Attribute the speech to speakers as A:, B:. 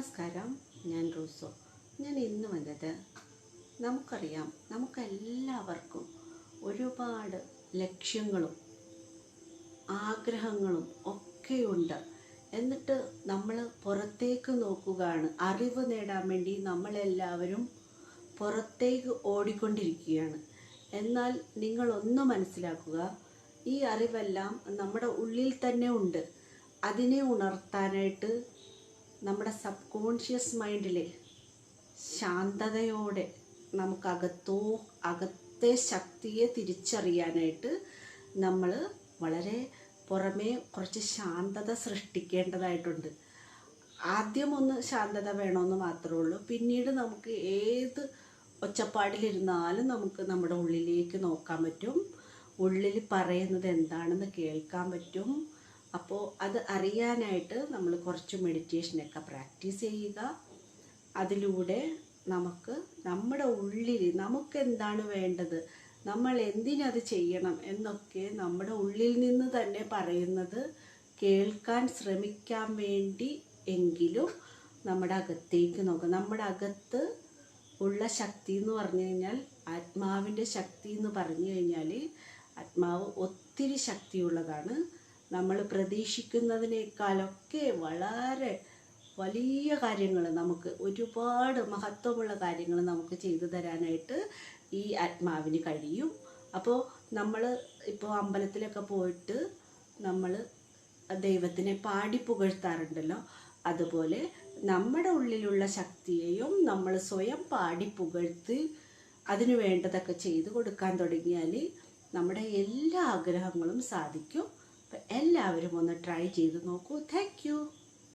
A: നമസ്കാരം, ഞാൻ റൂസോ. ഞാൻ ഇന്ന് വന്നത്, നമുക്കറിയാം, നമുക്കെല്ലാവർക്കും ഒരുപാട് ലക്ഷ്യങ്ങളും ആഗ്രഹങ്ങളും ഒക്കെയുണ്ട്. എന്നിട്ട് നമ്മൾ പുറത്തേക്ക് നോക്കുകയാണ്. അറിവ് നേടാൻ വേണ്ടി നമ്മളെല്ലാവരും പുറത്തേക്ക് ഓടിക്കൊണ്ടിരിക്കുകയാണ്. എന്നാൽ നിങ്ങളൊന്ന് മനസ്സിലാക്കുക, ഈ അറിവെല്ലാം നമ്മുടെ ഉള്ളിൽ തന്നെ ഉണ്ട്. അതിനെ ഉണർത്താനായിട്ട് നമ്മുടെ സബ് കോൺഷ്യസ് മൈൻഡിൽ ശാന്തതയോടെ അകത്തെ ശക്തിയെ തിരിച്ചറിയാനായിട്ട് നമ്മൾ വളരെ പുറമേ കുറച്ച് ശാന്തത സൃഷ്ടിക്കേണ്ടതായിട്ടുണ്ട്. ആദ്യം ഒന്ന് ശാന്തത വേണമെന്ന് മാത്രമേ ഉള്ളൂ. പിന്നീട് നമുക്ക് ഏത് ഒച്ചപ്പാടിലിരുന്നാലും നമുക്ക് നമ്മുടെ ഉള്ളിലേക്ക് നോക്കാൻ പറ്റും. ഉള്ളിൽ പറയുന്നത് എന്താണെന്ന് കേൾക്കാൻ പറ്റും. അപ്പോൾ അത് അറിയാനായിട്ട് നമ്മൾ കുറച്ച് മെഡിറ്റേഷനൊക്കെ പ്രാക്ടീസ് ചെയ്യുക. അതിലൂടെ നമുക്ക് നമ്മുടെ ഉള്ളിൽ നമുക്കെന്താണ് വേണ്ടത്, നമ്മൾ എന്തിനത് ചെയ്യണം എന്നൊക്കെ നമ്മുടെ ഉള്ളിൽ നിന്ന് തന്നെ പറയുന്നത് കേൾക്കാൻ ശ്രമിക്കാൻ വേണ്ടി എങ്കിലും നമ്മുടെ അകത്തേക്ക് നോക്കുക. നമ്മുടെ അകത്ത് ഉള്ള ശക്തി എന്ന് പറഞ്ഞു കഴിഞ്ഞാൽ, ആത്മാവിൻ്റെ ശക്തി എന്ന് പറഞ്ഞു കഴിഞ്ഞാൽ, ആത്മാവ് ഒത്തിരി ശക്തിയുള്ളതാണ്. നമ്മൾ പ്രതീക്ഷിക്കുന്നതിനേക്കാളൊക്കെ വളരെ വലിയ കാര്യങ്ങൾ, നമുക്ക് ഒരുപാട് മഹത്വമുള്ള കാര്യങ്ങൾ നമുക്ക് ചെയ്തു തരാനായിട്ട് ഈ ആത്മാവിന് കഴിയും. അപ്പോൾ നമ്മൾ ഇപ്പോൾ അമ്പലത്തിലൊക്കെ പോയിട്ട് നമ്മൾ ദൈവത്തിനെ പാടി പുകഴ്ത്താറുണ്ടല്ലോ, അതുപോലെ നമ്മുടെ ഉള്ളിലുള്ള ശക്തിയെയും നമ്മൾ സ്വയം പാടി പുകഴ്ത്തി അതിനു വേണ്ടതൊക്കെ ചെയ്തു കൊടുക്കാൻ തുടങ്ങിയാൽ നമ്മുടെ എല്ലാ ആഗ്രഹങ്ങളും സാധിക്കും. എല്ലാവരും ഒന്ന് ട്രൈ ചെയ്ത് നോക്കൂ. Thank you.